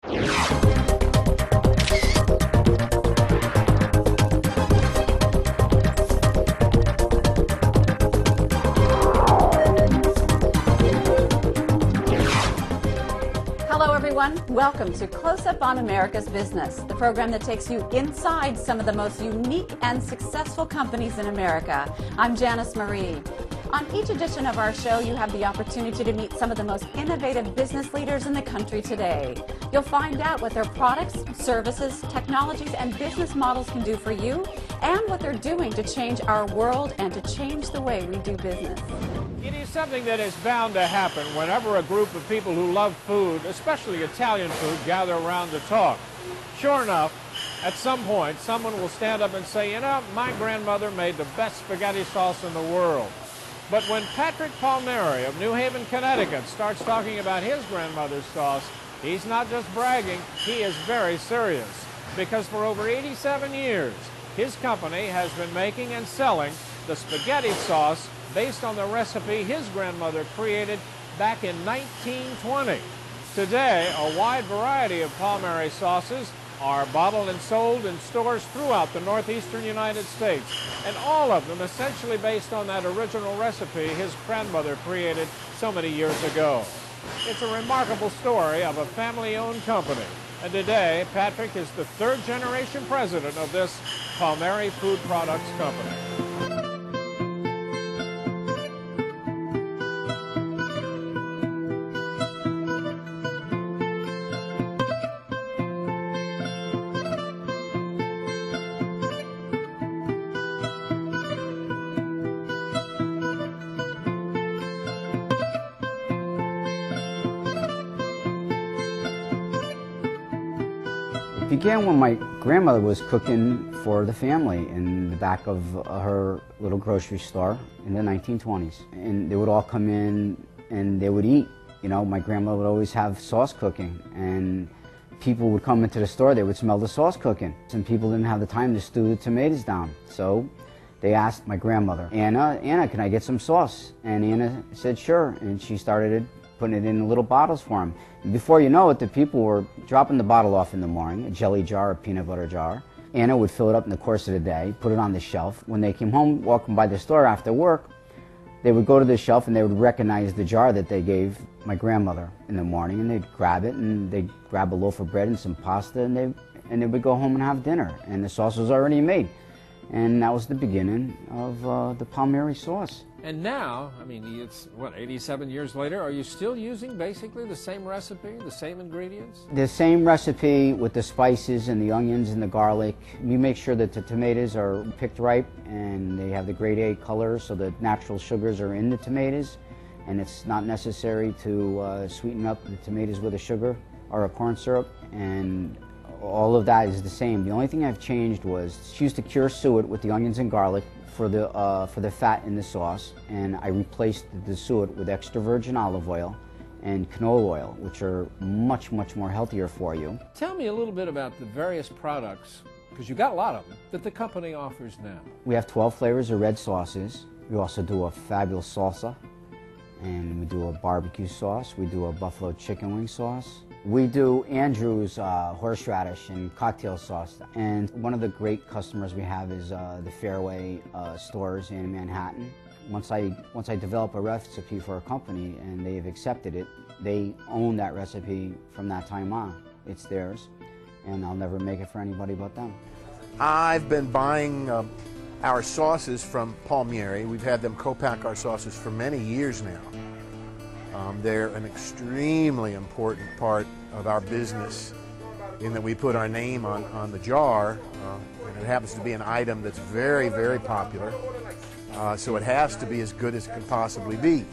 Hello everyone, welcome to Close Up on America's Business, the program that takes you inside some of the most unique and successful companies in America. I'm Janice Marie. On each edition of our show, you have the opportunity to meet some of the most innovative business leaders in the country today. You'll find out what their products, services, technologies, and business models can do for you, and what they're doing to change our world and to change the way we do business. It is something that is bound to happen whenever a group of people who love food, especially Italian food, gather around to talk. Sure enough, at some point, someone will stand up and say, you know, my grandmother made the best spaghetti sauce in the world. But when Patrick Palmieri of New Haven, Connecticut starts talking about his grandmother's sauce, he's not just bragging, he is very serious. Because for over 87 years, his company has been making and selling the spaghetti sauce based on the recipe his grandmother created back in 1920. Today, a wide variety of Palmieri sauces are bottled and sold in stores throughout the northeastern United States, and all of them essentially based on that original recipe his grandmother created so many years ago. It's a remarkable story of a family-owned company, and today Patrick is the third-generation president of this Palmieri Food Products company. It began when my grandmother was cooking for the family in the back of her little grocery store in the 1920s. And they would all come in and they would eat. You know, my grandmother would always have sauce cooking, and people would come into the store, they would smell the sauce cooking. Some people didn't have the time to stew the tomatoes down. So they asked my grandmother, Anna, can I get some sauce? And Anna said, sure. And she started putting it in little bottles for them. And before you know it, the people were dropping the bottle off in the morning, a jelly jar, a peanut butter jar. Anna would fill it up in the course of the day, put it on the shelf. When they came home, walking by the store after work, they would go to the shelf and they would recognize the jar that they gave my grandmother in the morning, and they'd grab it and they'd grab a loaf of bread and some pasta, and they would go home and have dinner, and the sauce was already made. And that was the beginning of the Palmieri sauce. And now, I mean, it's, what, 87 years later, are you still using basically the same recipe, the same ingredients? The same recipe with the spices and the onions and the garlic. We make sure that the tomatoes are picked ripe and they have the grade A color, so the natural sugars are in the tomatoes, and it's not necessary to sweeten up the tomatoes with a sugar or a corn syrup, and all of that is the same. The only thing I've changed was she used to cure suet with the onions and garlic for the fat in the sauce, and I replaced the suet with extra virgin olive oil and canola oil, which are much, much more healthier for you. Tell me a little bit about the various products, because you've got a lot of them, that the company offers now. We have 12 flavors of red sauces. We also do a fabulous salsa, and we do a barbecue sauce. We do a buffalo chicken wing sauce. We do Andrew's horseradish and cocktail sauce. And one of the great customers we have is the Fairway stores in Manhattan. Once I develop a recipe for a company and they've accepted it, they own that recipe from that time on. It's theirs, and I'll never make it for anybody but them. I've been buying our sauces from Palmieri. We've had them co-pack our sauces for many years now. They're an extremely important part of our business in that we put our name on the jar, and it happens to be an item that's very, very popular, so it has to be as good as it can possibly be.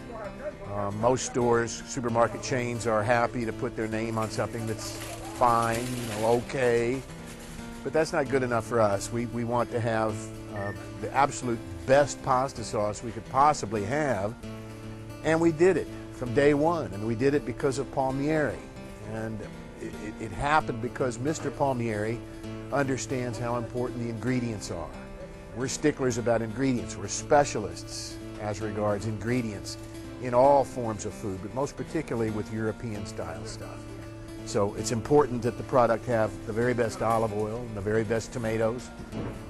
Most stores, supermarket chains are happy to put their name on something that's fine, okay, but that's not good enough for us. We want to have the absolute best pasta sauce we could possibly have, and we did it from day one, and we did it because of Palmieri. And it happened because Mr. Palmieri understands how important the ingredients are. We're sticklers about ingredients. We're specialists as regards ingredients in all forms of food, but most particularly with European style stuff. So it's important that the product have the very best olive oil and the very best tomatoes,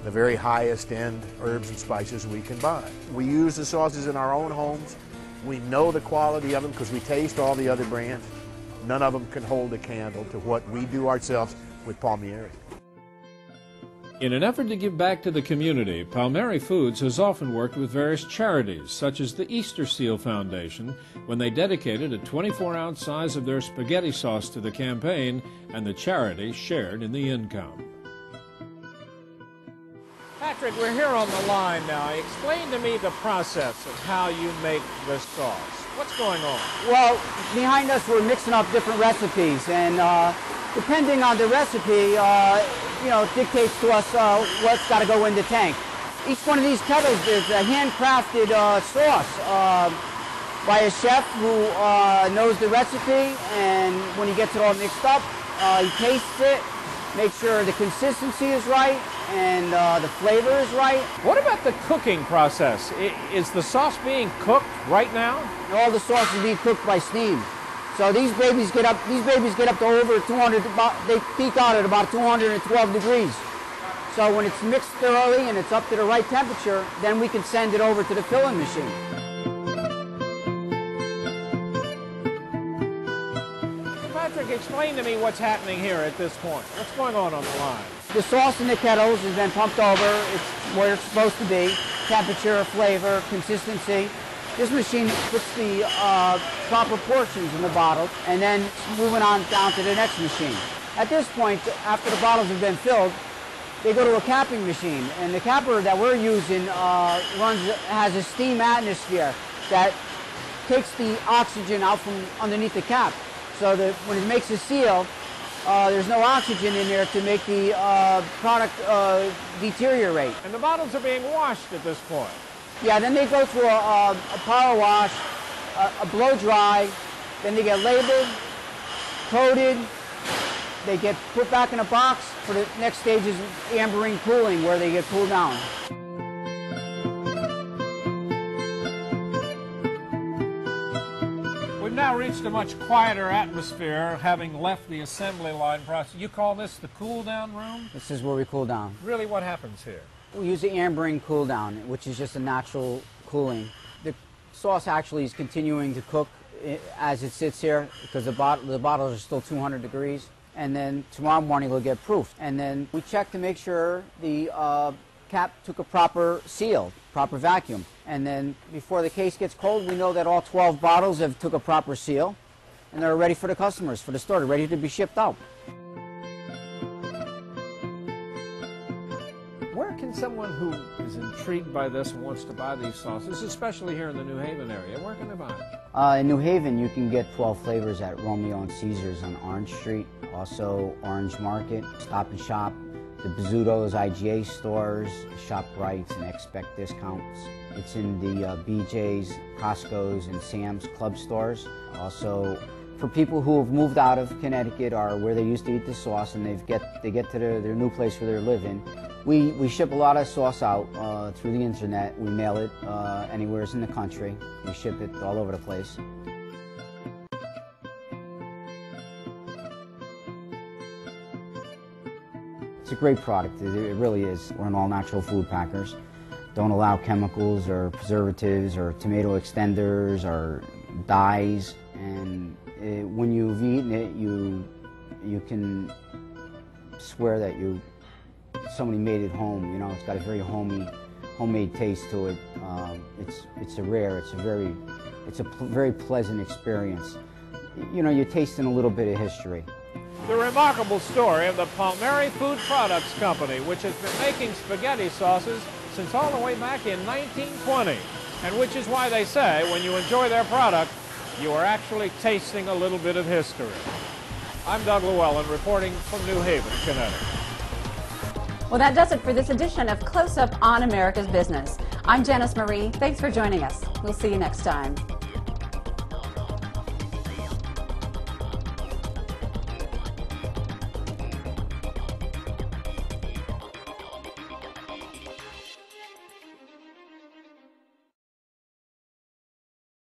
the very highest end herbs and spices we can buy. We use the sauces in our own homes. We know the quality of them because we taste all the other brands. None of them can hold a candle to what we do ourselves with Palmieri. In an effort to give back to the community, Palmieri Foods has often worked with various charities, such as the Easter Seal Foundation, when they dedicated a 24-ounce size of their spaghetti sauce to the campaign, and the charity shared in the income. Patrick, we're here on the line now. Explain to me the process of how you make this sauce. What's going on? Well, behind us we're mixing up different recipes, and depending on the recipe, dictates to us what's got to go in the tank. Each one of these kettles is a handcrafted sauce by a chef who knows the recipe, and when he gets it all mixed up, he tastes it, makes sure the consistency is right and the flavor is right. What about the cooking process? Is the sauce being cooked right now? All the sauce is being cooked by steam. So these babies get up to over 200, they peak out at about 212 degrees. So when it's mixed thoroughly and it's up to the right temperature, then we can send it over to the filling machine. Patrick, explain to me what's happening here at this point. What's going on the line? The sauce in the kettles has been pumped over. It's where it's supposed to be. Temperature, flavor, consistency. This machine puts the proper portions in the bottle and then moving on down to the next machine. At this point, after the bottles have been filled, they go to a capping machine. And the capper that we're using has a steam atmosphere that takes the oxygen out from underneath the cap. So that when it makes a seal, there's no oxygen in there to make the product deteriorate. And the bottles are being washed at this point. Yeah, then they go through a power wash, a blow dry, then they get labeled, coated, they get put back in a box. For the next stage is ambering cooling, where they get cooled down. We've now reached a much quieter atmosphere, having left the assembly line process. You call this the cool down room? This is where we cool down. Really, what happens here? We use the ambering cool down, which is just a natural cooling. The sauce actually is continuing to cook as it sits here because the bottles are still 200 degrees. And then tomorrow morning it'll get proofed. And then we check to make sure the cap took a proper seal, proper vacuum. And then before the case gets cold, we know that all 12 bottles have took a proper seal and they're ready for the customers, for the store, they're ready to be shipped out. Where can someone who is intrigued by this and wants to buy these sauces, especially here in the New Haven area, where can they buy them? In New Haven, you can get 12 flavors at Romeo and Caesars on Orange Street, also Orange Market, Stop and Shop, the Bizzuto's IGA stores, ShopRite's, and Expect Discounts. It's in the BJ's, Costco's, and Sam's Club stores. Also, for people who have moved out of Connecticut or where they used to eat the sauce and they get to their new place where they're living, we ship a lot of sauce out through the internet. We mail it anywhere in the country. We ship it all over the place. It's a great product. It really is. We're an all-natural food packers. Don't allow chemicals or preservatives or tomato extenders or dyes. And when you've eaten it, you can swear that somebody made it home. You know, it's got a very homemade taste to it. It's a very pleasant experience. You know, you're tasting a little bit of history. The remarkable story of the Palmieri Food Products Company, which has been making spaghetti sauces since all the way back in 1920, and which is why they say when you enjoy their product, you are actually tasting a little bit of history. I'm Doug Llewellyn reporting from New Haven, Connecticut. Well, that does it for this edition of Close Up on America's Business. I'm Janice Marie. Thanks for joining us. We'll see you next time.